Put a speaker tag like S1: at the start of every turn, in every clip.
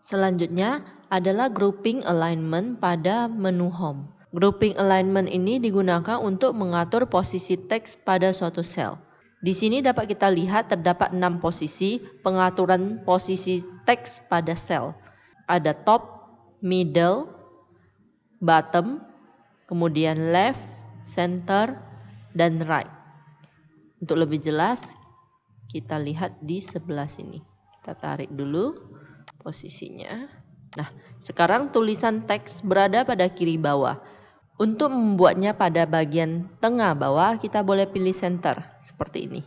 S1: Selanjutnya adalah grouping alignment pada menu home. Grouping alignment ini digunakan untuk mengatur posisi teks pada suatu sel. Di sini dapat kita lihat terdapat 6 posisi pengaturan posisi teks pada sel. Ada top, middle, bottom, kemudian left, center, dan right. Untuk lebih jelas, kita lihat di sebelah sini. Kita tarik dulu posisinya. Nah, sekarang tulisan teks berada pada kiri bawah. Untuk membuatnya pada bagian tengah bawah, kita boleh pilih center, seperti ini.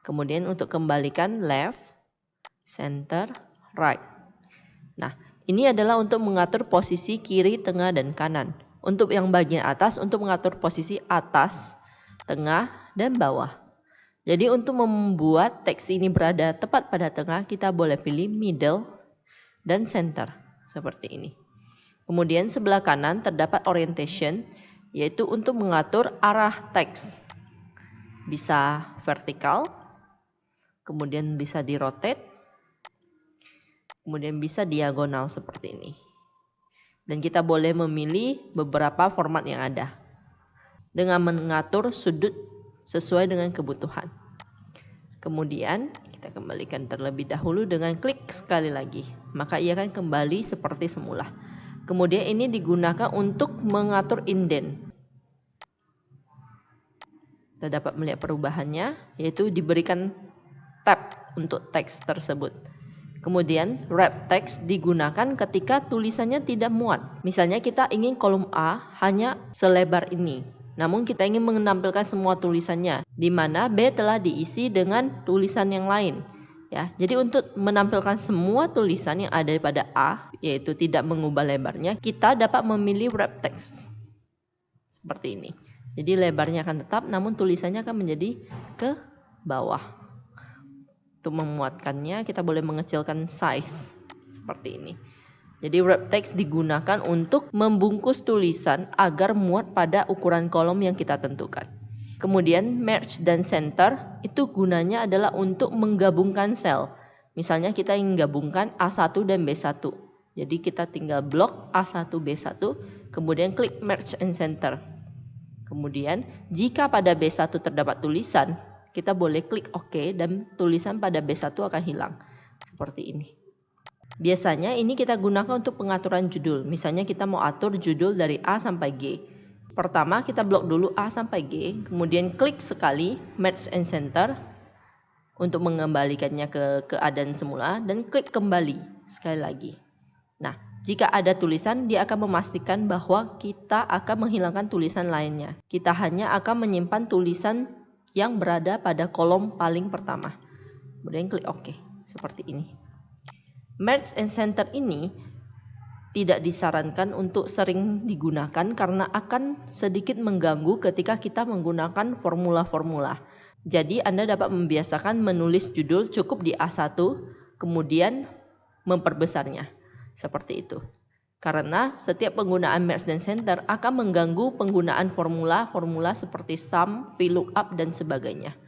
S1: Kemudian untuk kembalikan left, center, right. Nah, ini adalah untuk mengatur posisi kiri, tengah, dan kanan. Untuk yang bagian atas, untuk mengatur posisi atas, tengah, dan bawah. Jadi untuk membuat teks ini berada tepat pada tengah, kita boleh pilih middle dan center, seperti ini. Kemudian sebelah kanan terdapat orientation, yaitu untuk mengatur arah teks. Bisa vertikal, kemudian bisa di-rotate, kemudian bisa diagonal seperti ini. Dan kita boleh memilih beberapa format yang ada dengan mengatur sudut sesuai dengan kebutuhan. Kemudian kita kembalikan terlebih dahulu dengan klik sekali lagi, maka ia akan kembali seperti semula. Kemudian ini digunakan untuk mengatur indent. Kita dapat melihat perubahannya, yaitu diberikan tab untuk teks tersebut. Kemudian wrap text digunakan ketika tulisannya tidak muat. Misalnya kita ingin kolom A hanya selebar ini, namun kita ingin menampilkan semua tulisannya, di mana B telah diisi dengan tulisan yang lain. Ya, jadi untuk menampilkan semua tulisan yang ada pada A, yaitu tidak mengubah lebarnya, kita dapat memilih wrap text seperti ini. Jadi lebarnya akan tetap, namun tulisannya akan menjadi ke bawah. Untuk memuatkannya, kita boleh mengecilkan size seperti ini. Jadi wrap text digunakan untuk membungkus tulisan agar muat pada ukuran kolom yang kita tentukan. Kemudian merge dan center itu gunanya adalah untuk menggabungkan sel. Misalnya kita ingin gabungkan A1 dan B1. Jadi kita tinggal blok A1 B1, kemudian klik merge and center. Kemudian jika pada B1 terdapat tulisan, kita boleh klik OK dan tulisan pada B1 akan hilang. Seperti ini. Biasanya ini kita gunakan untuk pengaturan judul. Misalnya kita mau atur judul dari A sampai G. Pertama kita blok dulu A sampai G, kemudian klik sekali Merge and Center untuk mengembalikannya ke keadaan semula dan klik kembali sekali lagi. Nah, jika ada tulisan, dia akan memastikan bahwa kita akan menghilangkan tulisan lainnya. Kita hanya akan menyimpan tulisan yang berada pada kolom paling pertama. Kemudian klik OK, seperti ini. Merge and Center ini tidak disarankan untuk sering digunakan karena akan sedikit mengganggu ketika kita menggunakan formula-formula. Jadi Anda dapat membiasakan menulis judul cukup di A1, kemudian memperbesarnya. Seperti itu. Karena setiap penggunaan merge dan center akan mengganggu penggunaan formula-formula seperti sum, VLOOKUP, dan sebagainya.